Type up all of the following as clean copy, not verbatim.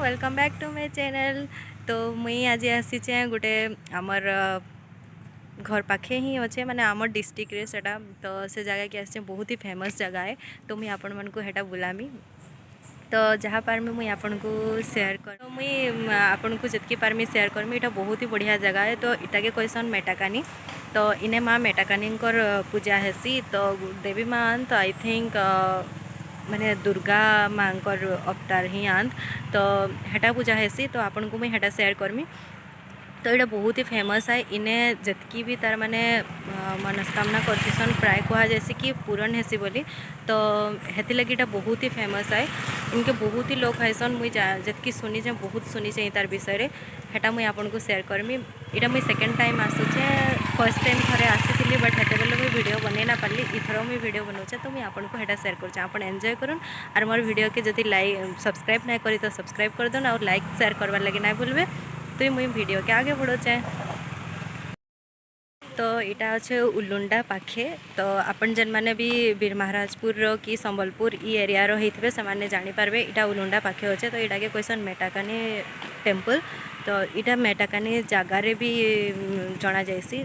Welcome back to my channel. तो मुई आज आसीचे गोटे आमर घर पाखे ही अच्छे माने आमर डिस्ट्रिक्ट रे सेटा तो से जगह के आसे बहुत ही फेमस जगह है। तो मुई आपण मन को हेटा बुलामी तो जहाँ पारमी मुई आपन को शेयर कर तो मुई आपन को जितकी पारमी शेयर करमी। इटा बहुत ही बढ़िया जगह है। तो इटा के कैसन मेटाकानी तो इने माँ मेटाकानी पूजा हेसी। तो देवी माँ तो आई थिंक माने दुर्गा माँकर अवतार ही आंत तो हेटा पूजा हेसी। तो आपन को मुई हेटा शेयर करमी। तो यहाँ बहुत ही फेमस है। इने जितकी भी तार माने मनस्कामना करतीसन प्राय कह जैसे कि पूरण हेसी बोली। तो हेती लगी इटा बहुत ही फेमस है। इनके बहुत ही लोग आइसन मुई जितकी सुनीचे बहुत सुनीचे तार विषय रे हेटा मुई आपन को शेयर करमी। इटा मुई सेकेंड टाइम आसूचे। फर्स्ट टाइम थरे आसी बट हेते बेले मुई वीडियो बनै ना पारली। इथर मुई वीडियो बनौचे तो मुई आपन को हेटा शेयर करूँ। आपन एंजॉय करूँ और मोर वीडियो के जदि लाइक सब्सक्राइब ना करी तो सब्सक्राइब कर दन और लाइक शेयर करवार लगे ना भूलबे। तो मुई वीडियो के आगे बढ़ोचे। तो यहाँ अच्छे उलुंडा पाखे। तो आपन जेन माने भी बीर महाराजपुर कि संबलपुर ई एरिया रो होइथिबे से माने जानि पारबे इटा उलुंडा पाखे अच्छे। तो इटा के क्वेश्चन मेटाकानी टेम्पल। तो इटा मेटाकानी जगार भी जना जाइसी।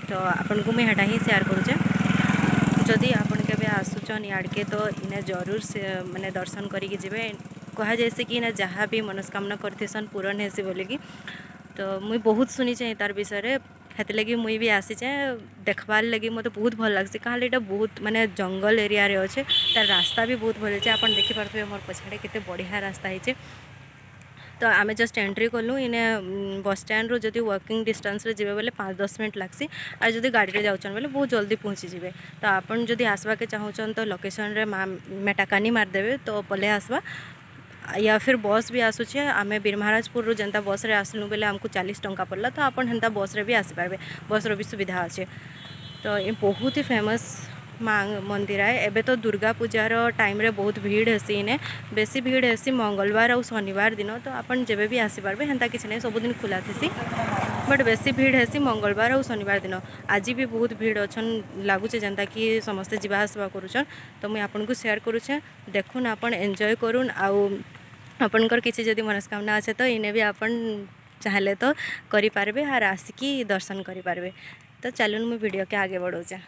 तो आपन को मुझे हेटा ही शेयर करूचे। जदि आपन के आसुचन याड़के तो इने जरूर से माने दर्शन करिके जिबे। कहा जैसे कि इने जहाँ भी मनस्कामना करथिसन पूरण हेसी बोलिकी। तो मुई बहुत सुनीचे तार विषय हेत लगी मुई भी आसीचे देखबार लगी। मत बहुत भल लगसी कहाँ यहाँ बहुत माने जंगल एरिया रे अच्छे। तार रास्ता भी बहुत भल है। आपन देखि पारथबे मोर पछाड़े केते बढ़िया रास्ता है। तो आमे जस्ट एंट्री कलु इने बस स्टैंड रो जदि वॉकिंग डिस्टेंस रे जिबे बोले 5-10 मिनट लागसी। और जदि गाड़ी रे जाउछन बोले बहुत जल्दी पहुँची जिबे। तो आपन जदि आसवा के चाहूचन तो लोकेशन रे मेटाकानी मार देबे तो पले आसवा। या फिर बस भी आसूचे। आमे बीर महाराजपुर जनता बस रे आसलु बेले हमको 40 टंका पड़ला। तो आपन हेन्ता बस रे भी आसी पारबे। बस रो भी सुविधा अच्छे। तो ये बहुत ही फेमस माँ मंदिर है। एबे तो दुर्गा पूजार टाइम रे बहुत भीड़ हेसी। इने बेसी भीड़ हेसी मंगलवार और शनिवार दिन। तो आपन जेबे भी आसी पारबे हेन्ता किसी नहीं सबुदिन खुला थीसी। बट बेसी भीड़ हेसी मंगलवार और शनिवार दिन। आज भी बहुत भीड़ अच्छन लगुचे जनता कि समस्ते जीवा आसवा करूछन। तो मुझे आपन को शेयर करूछे देखुन आपन एंजॉय करूँ। आउ आपनकर किसी जदि मनस्कामना अच्छे तो इने भी आपन चाहले तो करि पारबे और आसिकी दर्शन करि पारबे। तो चलून मुझे वीडियो के आगे बढ़ौचे।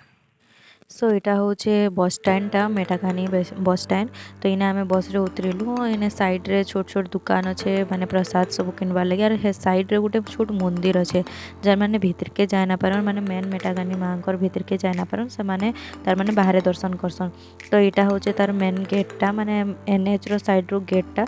सो इटा होचे बस स्टैंड टा मेटाकानी बस स्टैंड। तो इने आमे बस रे उतरिलु। इने साइड रे छोट छोट दुकान अच्छे माने प्रसाद सब किनबार लगे। और हे साइड रे गोटे छोट मंदिर अच्छे जर माने भीतर के जाय ना पारन माने मेन मेटाकानी मांकर भीतर के जाय ना पारन से माने तार माने बाहर दर्शन करसन। तो इटा होचे तार मेन गेट टा माने एनएच रो साइड रो गेट टा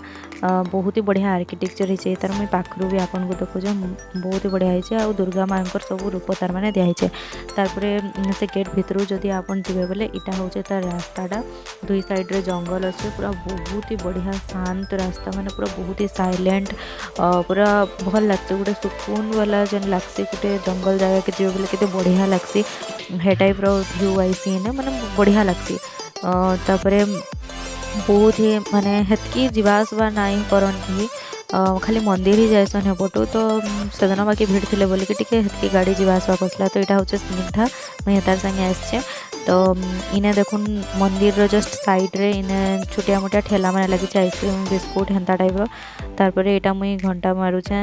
बहुत ही बढ़िया आर्किटेक्चर हिचे। तार मुई पाखरु भी आपन को देखुजे बहुत ही बढ़िया हिचे। आ दुर्गा मांकर सब रूप तार माने दिया हिचे। तारपरे से गेट भितरु जदि आपन जिबे बोले इटा होचे तार रास्ताटा दुई साइड रे जंगल अच्छे। पूरा बहुत ही बढ़िया शांत रास्ता माने पूरा बहुत ही साइलेंट पूरा भल लगते। गोटे सुकून वाला जन लगसी गोटे जंगल जगह के जीवे बोले केते बढ़िया लगसी। हे टाइप रो व्यू आईसी ने माने बढ़िया लगसी। तापरे बहुत ही माने हेतकी जीवा आसवा नाई करन कि खाली मंदिर ही जायसन हेपटू। तो सेदिन बाकी भीड़ थिले बोली कि टिके हेतकी गाड़ी जीवा आसवा करथला। तो इटा होचे स्निग्धा मुई तार संगे आसचे। तो इने देखुन मंदिर रो जस्ट साइड रे इने छोटिया मोटिया ठेला माने लगी आइसक्रीम बिस्कुट हेन्ता टाइप रो। तारपरे इटा मुई घंटा मारुचे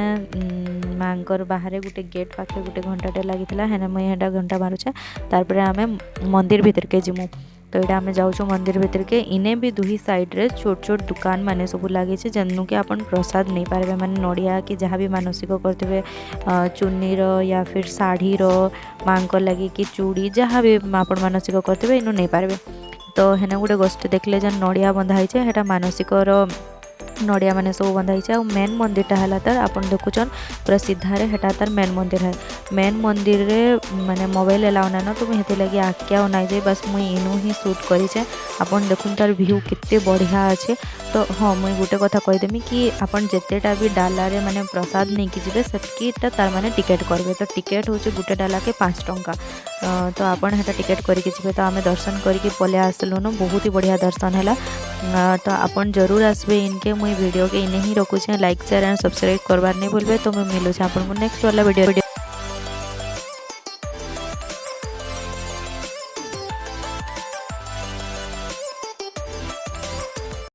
मांकर बाहर गोटे गेट पाखे गोटे घंटाटे लगी हेने मुई हेटा घंटा मारुचे। तारपरे आमे मंदिर भीतर के जिमु। तो यहाँ आम जाऊँ मंदिर भीतर के इने भी दुही साइड रे छोट छोट दुकान माने सब लगे जेनु कि आपन प्रसाद नहीं पारे माने नड़िया कि जहाँ भी मानसिक करते चुन्नी रो या फिर साड़ी रो माँ को लगे कि चूड़ी जहाँ भी आपन मानसिक करते इनु नहीं पारे। तो हेने गोटे गोष्ठी देखले जन नड़िया बंधा है मानसिक नड़िया माने सब बंधाई है। मेन मंदिर टा है तार आपन देखुचन पूरा सीधा रे हेटा तार मेन मंदिर है। मेन मंदिर रे माने मोबाइल एलाउ ना तो मुझे लगी आज्ञा नाई जाए बस मुई इनु ही शूट करेचे। आपन देखुन तार व्यू कितने बढ़िया अच्छे। तो हाँ मुई गोटे कथा कहीदेमी कि आपन जितेटा भी डाला रे माने प्रसाद नहीं कि जीवे सेटकीटा तार माने टिकेट करबे। तो टिकेट होचे गोटे डाला के 5 टंका। तो आपन हेटा टिकेट करके जीवे। तो आमे दर्शन करके पले आसलुन बहुत ही बढ़िया दर्शन है। तो आपन जरूर आसबे इनके मुई वीडियो के इने ही रखुचे। लाइक शेयर एंड सब्सक्राइब करवार नहीं भूलबे। तो मुई मिलूचे आपन को नेक्स्ट वाला वीडियो।